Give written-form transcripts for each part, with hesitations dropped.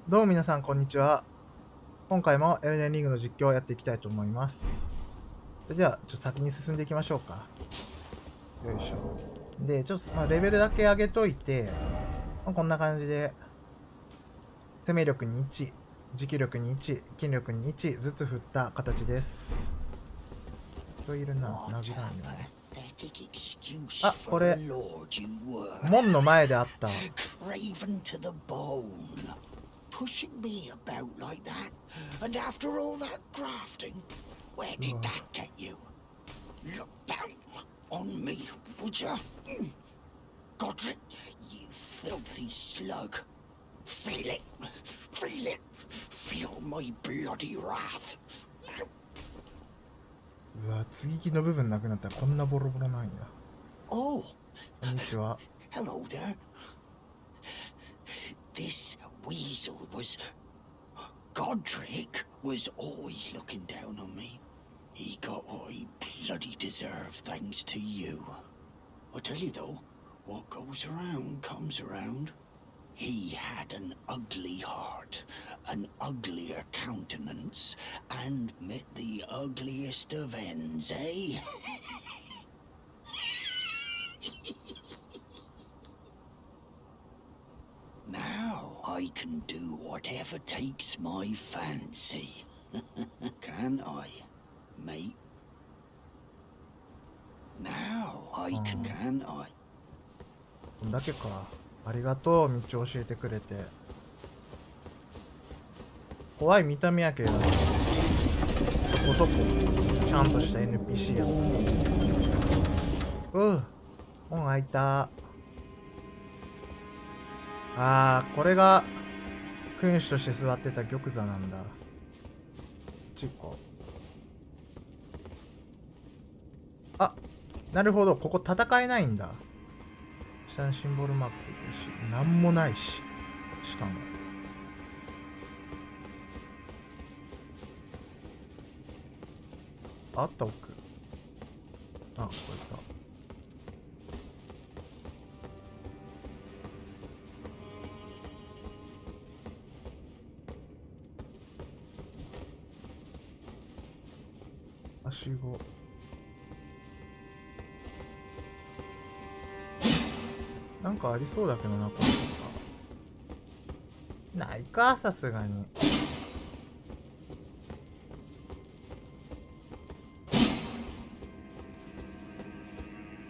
どうも皆さんこんにちは。今回もエルデンリングの実況をやっていきたいと思います。それではちょっと先に進んでいきましょうか。よいしょ。で、ちょっとレベルだけ上げといて、こんな感じで生命力に1、持久力に1、筋力に1ずつ振った形です。人いるな、殴らんよね。あ、これ門の前であった。Pushing me about like that, and after all that grafting, where did that get you? Look down on me, would ya? Godric, you filthy slug. Feel it, feel it, feel my bloody wrath. うわ、接ぎ木の部分なくなったらこんなボロボロなんや。Oh, こんにちは。 hello there. This weasel was... Godric was always looking down on me. He got what he bloody deserved thanks to you. I tell you though, what goes around comes around. He had an ugly heart, an uglier countenance, and met the ugliest of ends, eh? Now I can do whatever takes my fancy. Can I, mate? Now I can I? こんだけか。ありがとう、道を教えてくれて。怖い見た目やけど、そこそこちゃんとした NPC やった。本開いた。これが君主として座ってた玉座なんだ。チコ。なるほど、ここ戦えないんだ。下にシンボルマークついてるし、なんもないし。しかも。あった奥。これか。はしご。なんかありそうだけどな、これとか。ないか、さすがに。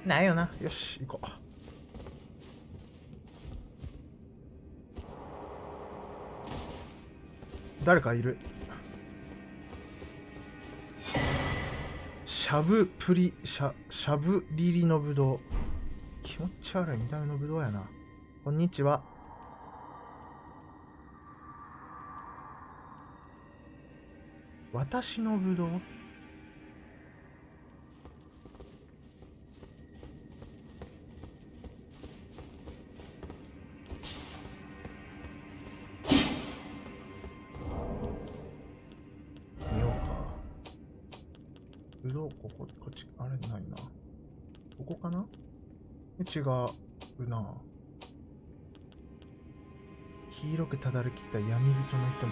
ないよな。よし、行こう。誰かいる。しゃぶリリのぶどう。気持ち悪い見た目のぶどうやな。こんにちは。私のぶどう？見ようか。ぶどう、こっち、あれないな。ここかな？違うな。黄色くただれきった闇人の人。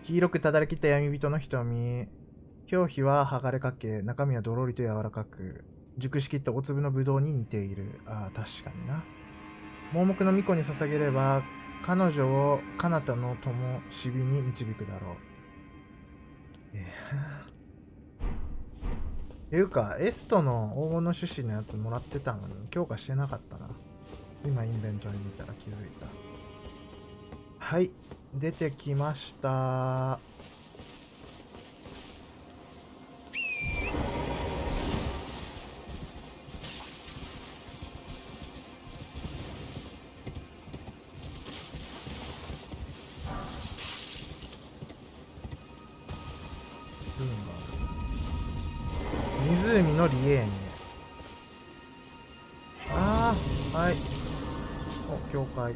黄色くただれきった闇人の瞳。表皮は剥がれかけ、中身はどろりと柔らかく、熟しきった大粒のぶどうに似ている。確かにな。盲目の巫女に捧げれば、彼女を彼方の灯火に導くだろう。っていうか、エストの黄金の種子のやつもらってたのに強化してなかったな。今インベントリ見たら気づいた。はい、出てきました。湖のリエーネ。はい。教会。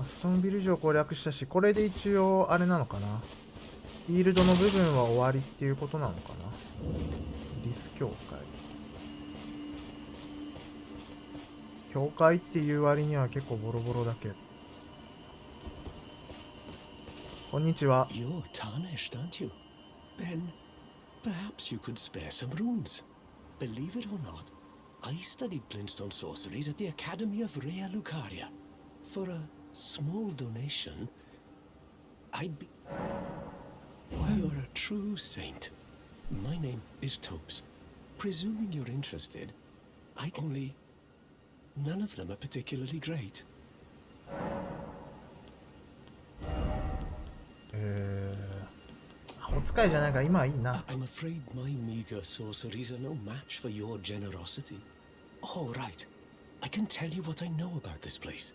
ストーンビル城攻略したし、これで一応あれなのかな。フィールドの部分は終わりっていうことなのかな。リス協会。教会っていう割には結構ボロボロだけど。こんにちは。You're tarnished, aren't you? Then perhaps you could spare some runes. Believe it or not, I studied glintstone sorceries at the Academy of Rea Lucaria. For a small donation, I'd be... Why, you're a true saint. My name is Topes. Presuming you're interested, I only... None of them are particularly great. お使いじゃないから今はいいな。I'm afraid my meager sorceries are no match for your generosity. Oh, right. I can tell you what I know about this place.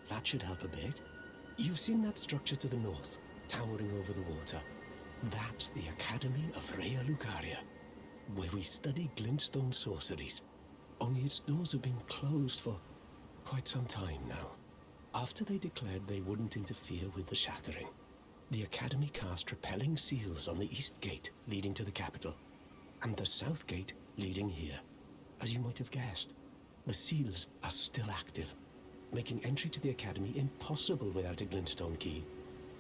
That should help a bit. You've seen that structure to the north, towering over the water. That's the Academy of Rea Lucaria, where we study glintstone sorceries. Only its doors have been closed for quite some time now. After they declared they wouldn't interfere with the shattering, the Academy cast repelling seals on the east gate leading to the capital, and the south gate leading here. As you might have guessed, the seals are still active, making entry to the Academy impossible without a glintstone key.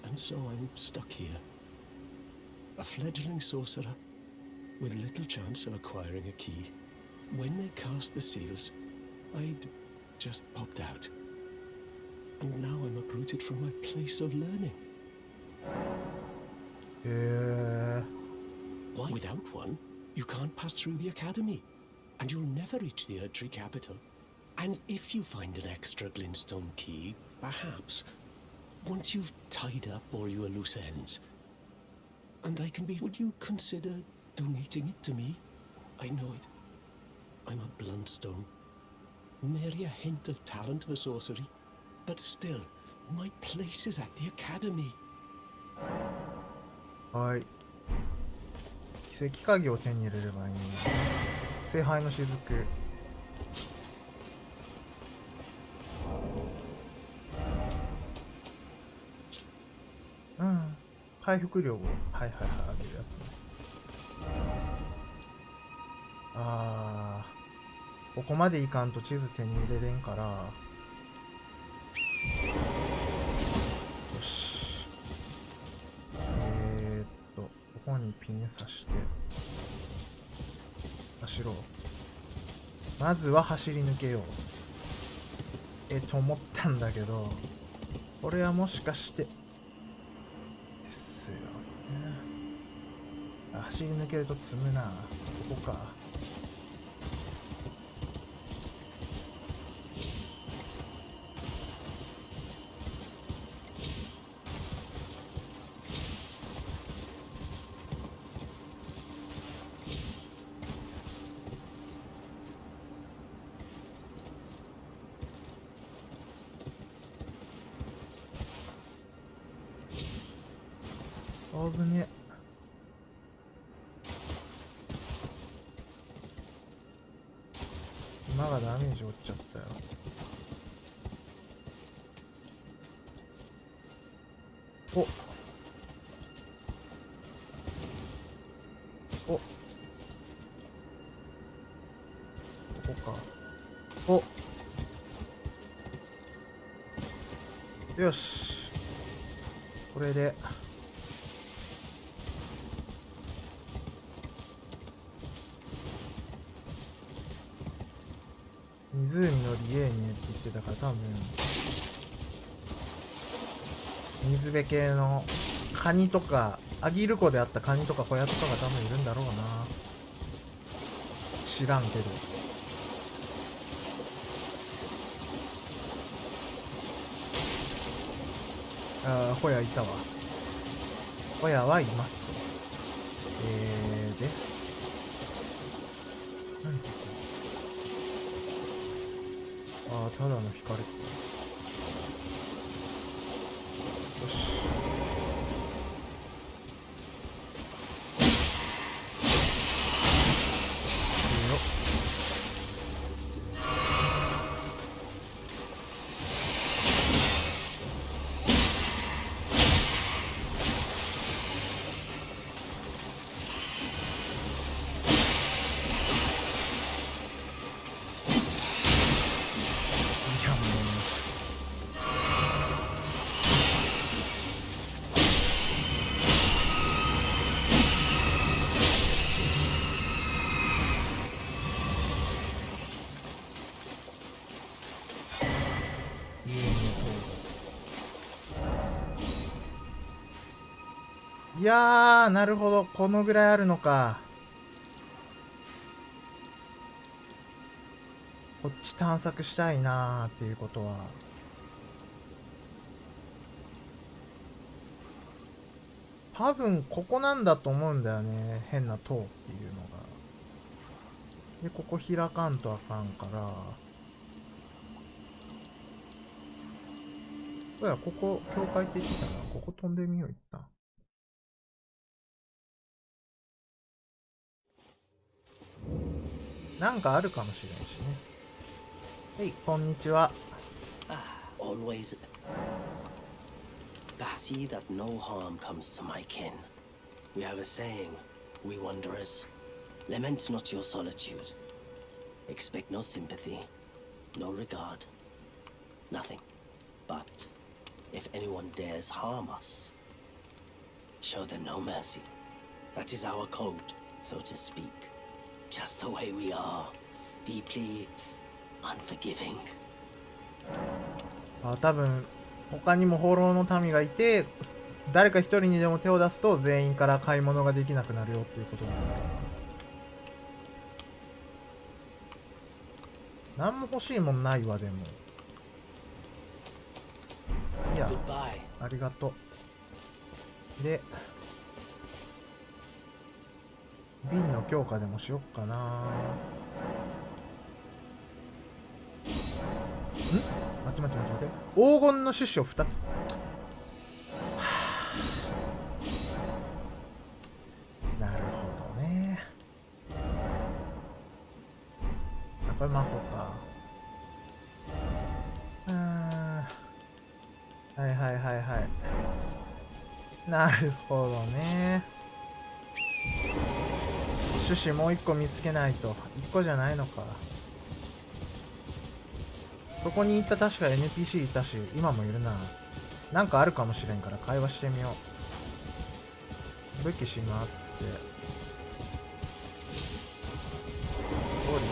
And so I'm stuck here. A fledgling sorcerer with little chance of acquiring a key. When they cast the seals, I'd just popped out. And now I'm uprooted from my place of learning. Why? Without one, you can't pass through the Academy, and you'll never reach the Erdtree capital. And if you find an extra glintstone key, perhaps, once you've tied up all your loose ends, and I can be... Would you consider donating it to me? I know it. I'm a bluntstone. Nary a hint of talent for sorcery. But still, my place is at the Academy. はい。奇跡鍵を手に入れればいいね。聖杯の雫。うん。回復量を、はいはいはい、あげるやつね。あー。ここまでいかんと地図手に入れれんから。よし。ここにピン刺して走ろう。まずは走り抜けようと思ったんだけど、これはもしかしてですよね。走り抜けると積むな。そこか。危ねえ。馬がダメージ負っちゃったよ。おここか。よし、これで湖のリエーニエって言ってたから、多分水辺系のカニとか、アギル湖であったカニとかホヤとかが多分いるんだろうな。知らんけど。ああ、ホヤいたわ。ホヤはいますと。で、何ここ。ああ、ただの光。よし。強っ。やー、なるほど。このぐらいあるのか。こっち探索したいなーっていうことは。多分ここなんだと思うんだよね。変な塔っていうのが。で、ここ開かんとあかんから。そうや、ここ、境界って言ってたな。ここ飛んでみよう、一旦。なんかあるかもしれんしね。はい、こんにちは。Always see that no harm comes to my kin. We have a saying, we wanderers, lament not your solitude. Expect no sympathy, no regard, nothing. But if anyone dares harm us, show them no mercy. That is our code, so to speak. Just the way we are, deeply unforgiving. 多分他にも放浪の民がいて、誰か一人にでも手を出すと全員から買い物ができなくなるよっていうことなんだろうな。何も欲しいもんないわ。でもいや、ありがとう。で、瓶の強化でもしよっかな。待って。黄金の種子を2つ。なるほどね。あ、これ魔法か。はい。なるほどね。種子もう1個見つけないと。1個じゃないのか。そこに行った確か NPC いたし、今もいるな。なんかあるかもしれんから会話してみよう。武器しまって。降りて。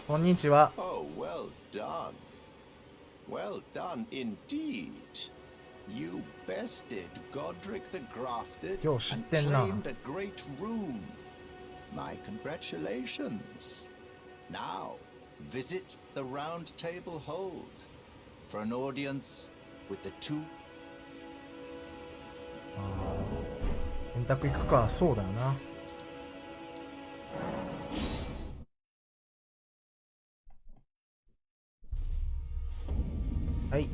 こんにちは。Oh, well done. Well done indeed. You bested Godric the Grafted Yo, shit, and then, nah. claimed a great rune. My congratulations. Now, visit the round table hold for an audience with the two. 円卓行くか。そうだよな。はい。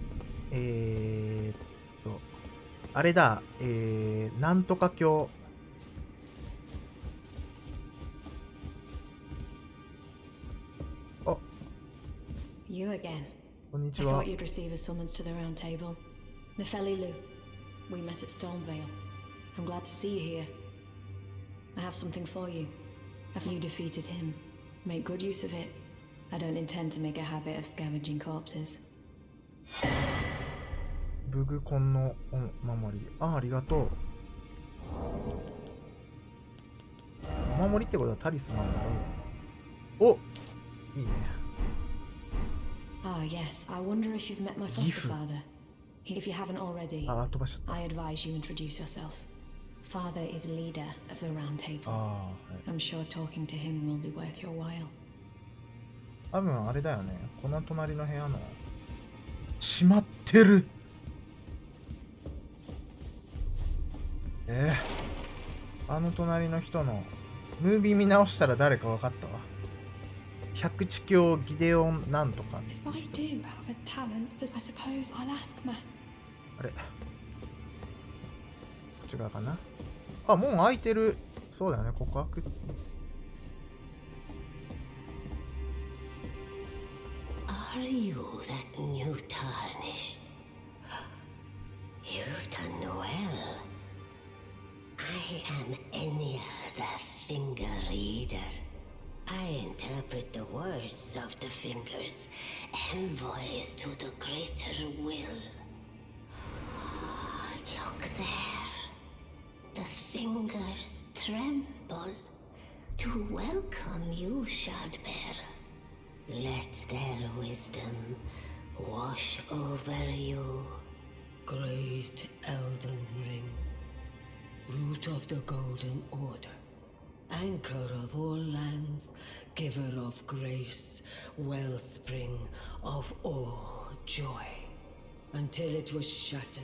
あれだ。なんとか教。あ、You again. こんにち I は。 thought you'd receive a summons to the round table. Nefeli Lu. We met at Stormvale. I'm glad to see you here. I have something for you. Have you defeated him? Make good use of it. I don't intend to make a habit of scavenging corpses. ブグコンのお守り。ありがとう。お守りってことはタリスマンだろう。お、いいね。Ah, yes. I wonder if you've met my foster father. If you haven't already, 飛ばしちゃった。 I advise you introduce yourself. Father is leader of the round table. はい。 I'm sure talking to him will be worth your while. 多分あれだよね。この隣の部屋の。閉まってる。あの隣の人のムービー見直したら誰か分かったわ。百地教ギデオンなんとか。If I do have a talent for, I suppose I'll ask my. あれ、こっち側かな。あ、門開いてる。そうだよね、ここ開く。Are you that new tarnished? You've done well. I am Enya the Finger Reader. I interpret the words of the fingers, envoys to the greater will. Look there. The fingers tremble to welcome you, Shardbearer. Let their wisdom wash over you. Great Elden Ring, root of the Golden Order, anchor of all lands, giver of grace, wellspring of all joy. Until it was shattered,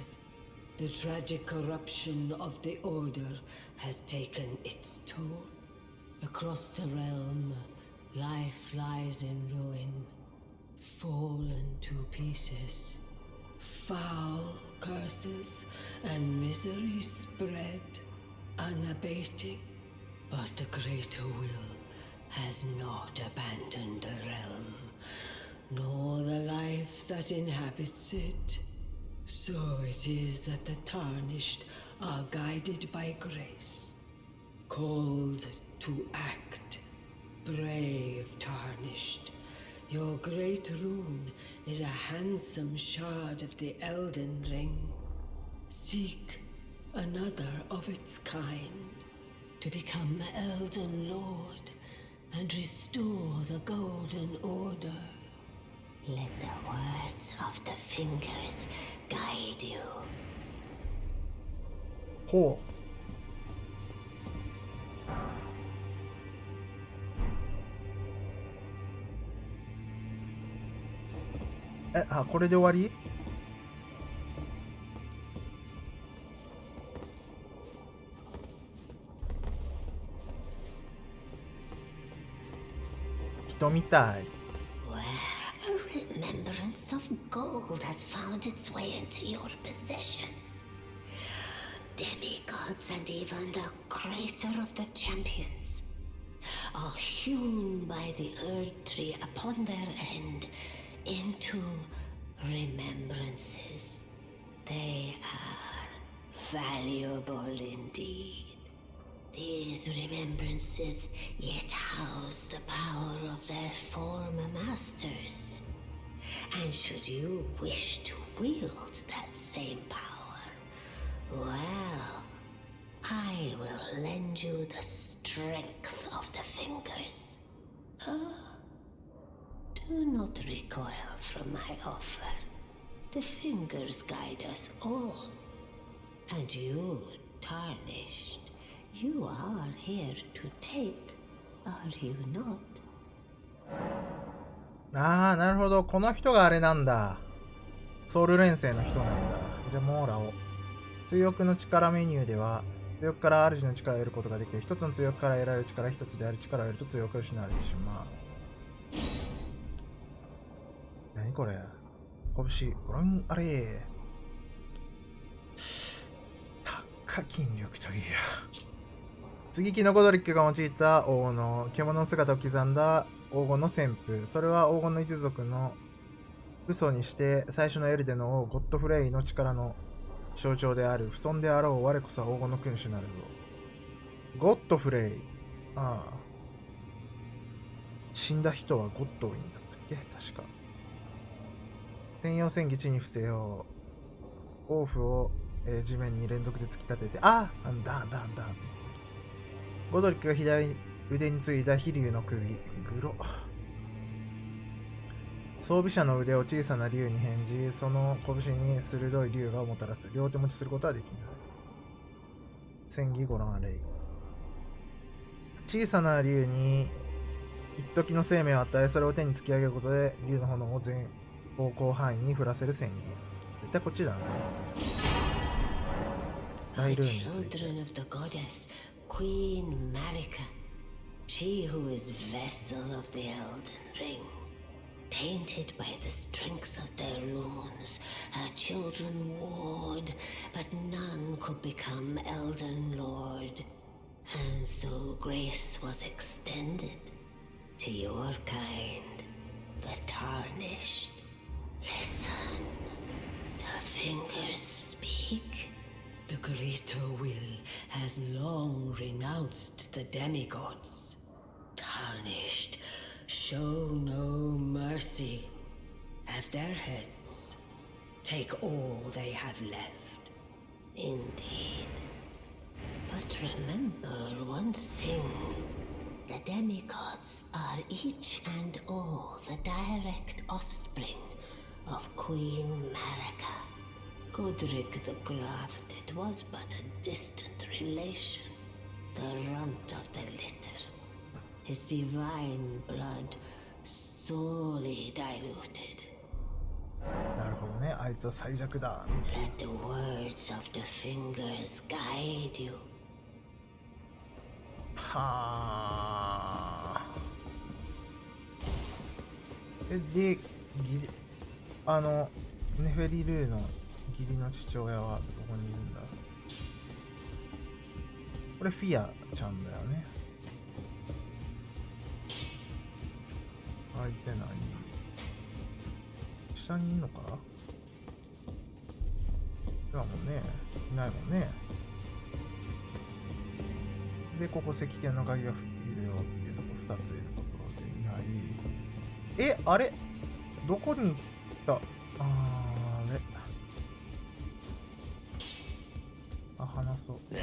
the tragic corruption of the Order has taken its toll. Across the realm, life lies in ruin, fallen to pieces. Foul curses and misery spread, unabating. But the greater will has not abandoned the realm, nor the life that inhabits it. So it is that the tarnished are guided by grace, called to act. Brave tarnished, your great rune is a handsome shard of the Elden Ring. Seek another of its kind, to become Elden Lord and restore the Golden Order. Let the words of the fingers guide you. ほう。あ、これで終わり？人みたい。Well, a remembrance of gold has found its way into your possession. Demigods and even the creator of the champions are hewn by the Earth Tree upon their end into remembrances. They are valuable indeed. These remembrances yet house the power of their former masters. And should you wish to wield that same power, well, I will lend you the strength of the fingers. Do not recoil from my offer. The fingers guide us all. And you, tarnished, you are here to take, are you not? ああ、なるほど。この人があれなんだ。ソウル連星の人なんだ。じゃあ、モーラを。追憶の力メニューでは、追憶から主の力を得ることができる。一つの追憶から得られる力、一つである力を得ると追憶を失われてしまう。何これ？拳。ご覧あれ。高筋力といいや。接ぎ木のゴドリックが用いた黄金の獣の姿を刻んだ黄金の旋風。それは黄金の一族の嘘にして最初のエルデの王ゴッドフレイの力の象徴である。不損であろう我こそは黄金の君主なるぞ。ゴッドフレイ。ああ。死んだ人はゴッドウィンだったっけ確か。専用戦技地に伏せよう。王符を、地面に連続で突き立てて。ああだ。ゴドリックが左腕についた飛竜の首。グロ。装備者の腕を小さな竜に変じ、その拳に鋭い竜がをもたらす。両手持ちすることはできない。戦技ご覧あれ。小さな竜に一時の生命を与え、それを手に突き上げることで、竜の炎を全方向範囲に降らせる戦技。絶対こっちだな。大ルーンについて。Queen Marika, she who is vessel of the Elden Ring, tainted by the strength of their runes, her children warred, but none could become Elden Lord, and so grace was extended to your kind, the tarnished. Listen, the fingers speak. The greater will has long renounced the demigods. Tarnished, show no mercy. Have their heads. Take all they have left. Indeed. But remember one thing. The demigods are each and all the direct offspring of Queen Marika. Godric the Grafted was but a distant relation, the runt of the litter. His divine blood sorely diluted. なるほどね。あいつは最弱だ。Let the words of the fingers guide you. はあ。で、ネフェリルーの義理の父親はどこにいるんだ？これフィアちゃんだよね。開いてない。下にいるのか？ではもうね、いないもんね。で、ここ石剣の鍵がいるよっていうとこ2ついるところでいない。あれどこに行った？あれ話そう。Now,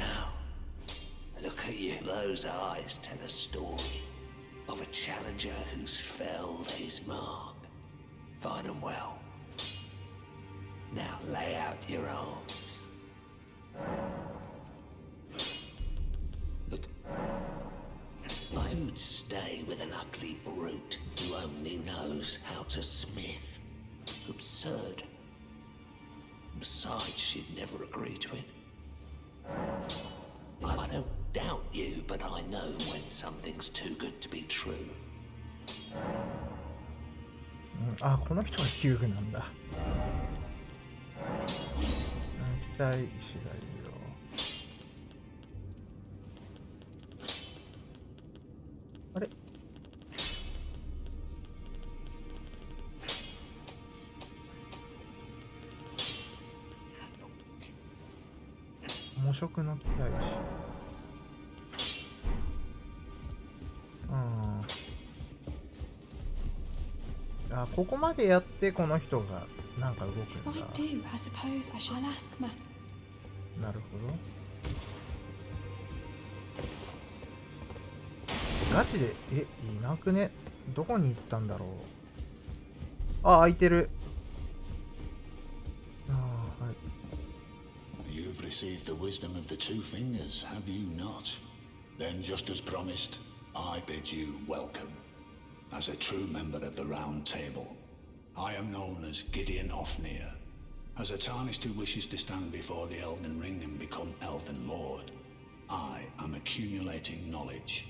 look at you. Those eyes tell a story of a challenger who's felled his mark. Find them well. Now lay out your arms. Look, who'd stay with an ugly brute who only knows how to smith? Absurd. Besides, she'd never agree to it. I don't doubt you, but I know when something's too good to be true. あ、この人がヒューグなんだ。期待次第よ。あれ？模食の機械師。あ、ここまでやってこの人がなんか動くんだ。なるほど。ガチで、いなくね？どこに行ったんだろう。あ、開いてる。はい。You've received the wisdom of the two fingers, have you not? Then, just as promised, I bid you welcome. As a true member of the Round Table, I am known as Gideon Ofnir. As a tarnished who wishes to stand before the Elden Ring and become Elden Lord, I am accumulating knowledge.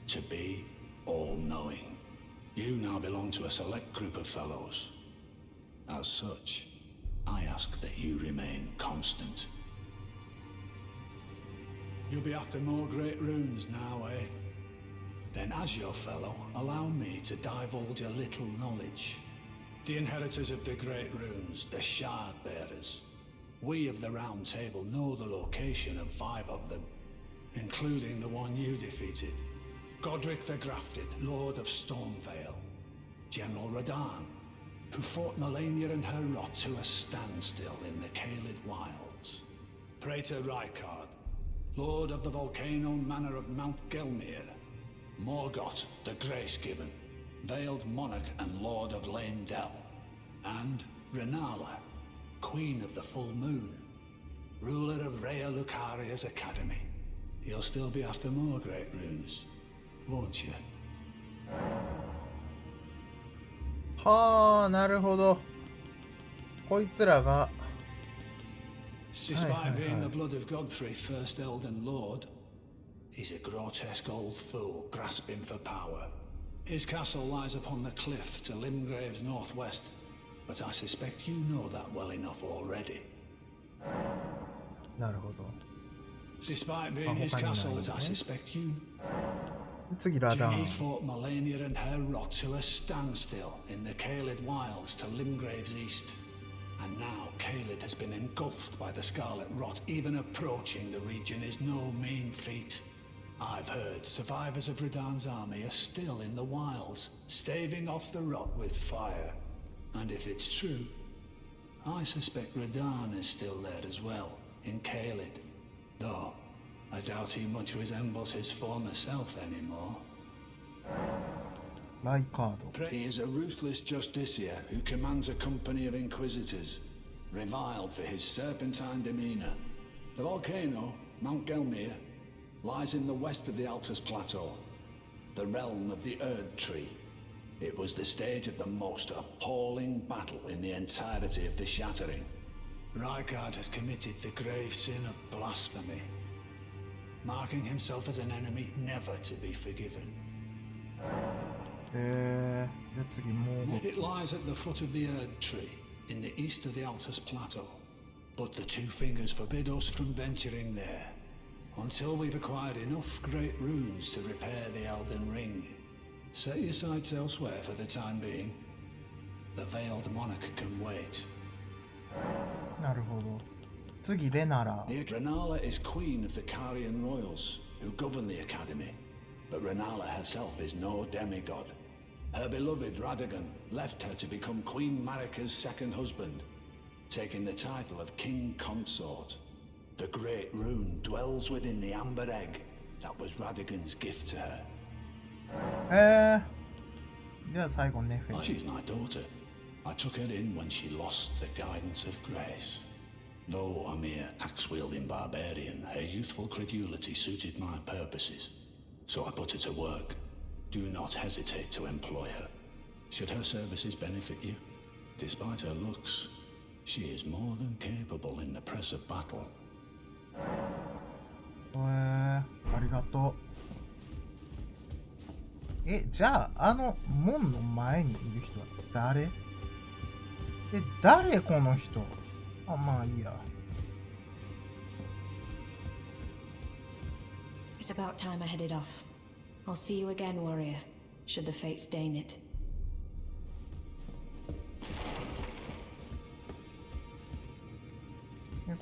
To be all-knowing. You now belong to a select group of fellows. As such, I ask that you remain constant. You'll be after more great runes now, eh? Then as your fellow, allow me to divulge a little knowledge. The inheritors of the great runes, the Shard Bearers. We of the Round Table know the location of 5 of them, including the one you defeated. Godric the Grafted, Lord of Stormvale. General Radahn, who fought Melania and her rot to a standstill in the Caelid Wilds. Praetor Rykard, Lord of the Volcano Manor of Mount Gelmir. Morgoth, the Grace-Given, Veiled Monarch and Lord of Leyndell. And Renala, Queen of the Full Moon, ruler of Rhea Lucaria's Academy. You'll still be after more great runes, won't you? はあ、なるほど。こいつらが。Despite being the blood of Godfrey, first Elden Lord, he's a grotesque old fool grasping for power. His castle lies upon the cliff to Limgrave's northwest, but I suspect you know that well enough already. なるほど。Despite being his castle, that I suspect you. 次ラダン。He fought Melania and her rot to a standstill in the Caelid Wilds to Limgrave's east. And now Caelid has been engulfed by the Scarlet Rot. Even approaching the region is no mean feat. I've heard survivors of Radahn's army are still in the wilds, staving off the rot with fire. And if it's true, I suspect Radahn is still there as well, in Caelid. Though, I doubt he much resembles his former self anymore. ライカード。 He is a ruthless justiciar who commands a company of inquisitors. reviled for his serpentine demeanor. The volcano, Mount Gelmir, lies in the west of the Altus Plateau, the realm of the Erd Tree. It was the stage of the most appalling battle in the entirety of the Shattering. Rykard has committed the grave sin of blasphemy, marking himself as an enemy never to be forgiven. じゃあ次もう It lies at the foot of the Erd Tree, in the east of the Altus Plateau. But the Two Fingers forbid us from venturing there, until we've acquired enough great runes to repair the Elden Ring. Set your sights elsewhere for the time being. The Veiled Monarch can wait. なるほど。次レナラ。 Renala is queen of the Carian royals, who govern the academy. But Renala herself is no demigod. Her beloved Radagon left her to become Queen Marika's second husband, taking the title of King Consort. The great rune dwells within the amber egg that was Radagon's gift to her. じゃあ最後ネフェ。 She's my daughter. I took her in when she lost the guidance of grace. Though a mere axe-wielding barbarian, her youthful credulity suited my purposes. So I put her to work. Do not hesitate to employ her. Should her services benefit you, despite her looks, she is more than capable in the press of battle. ありがとう。じゃあ、あの門の前にいる人は誰？誰この人？あ、まあいいや。It's about time I headed off. I'll see you again, warrior, should the fates deign it.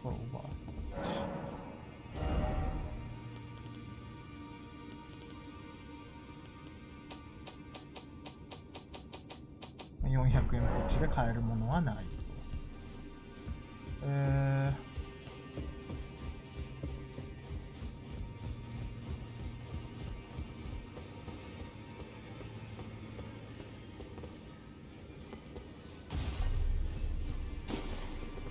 これおばあさん。400円こっちで買えるものはない。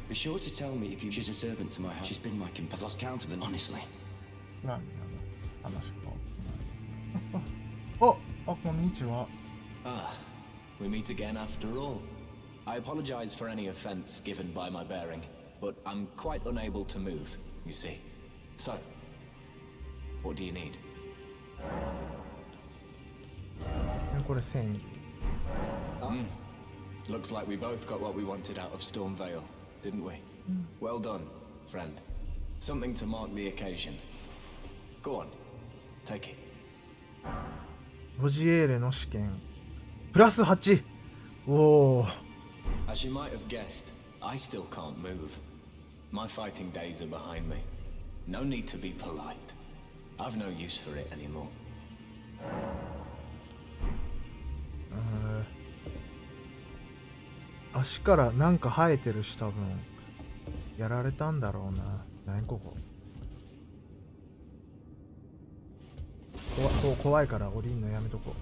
Be sure to tell me if she's a servant to my house. She's been my companion. I've lost count of them, honestly. 何話か。お、こんにちは。Ah, we meet again after all. I apologize for any offense given by my bearing, but I'm quite unable to move, you see. So, what do you need? これ戦技。Looks like we both got what we wanted out of Storm Vale, didn't we? Well done, friend. Something to mark the occasion. Go on, take it. ロジエーレの試験。プラス8。おお。As you might have guessed, I still can't move. My fighting days are behind me. No need to be polite. I've no use for it anymore. 足からなんか生えてるし、多分やられたんだろうな。何ここ。怖いから降りんのやめとこ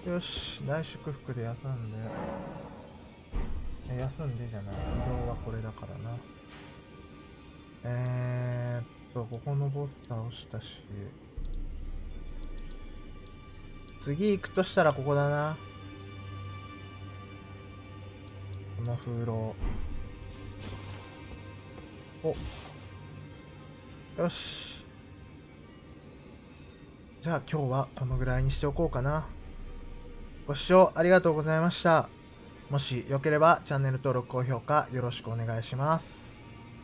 う。よし、大祝福で休んで。休んでじゃない。移動はこれだからな。ここのボス倒したし。次行くとしたらここだな。この風呂。よし。じゃあ今日はこのぐらいにしておこうかな。ご視聴ありがとうございました。もしよければチャンネル登録、高評価よろしくお願いします。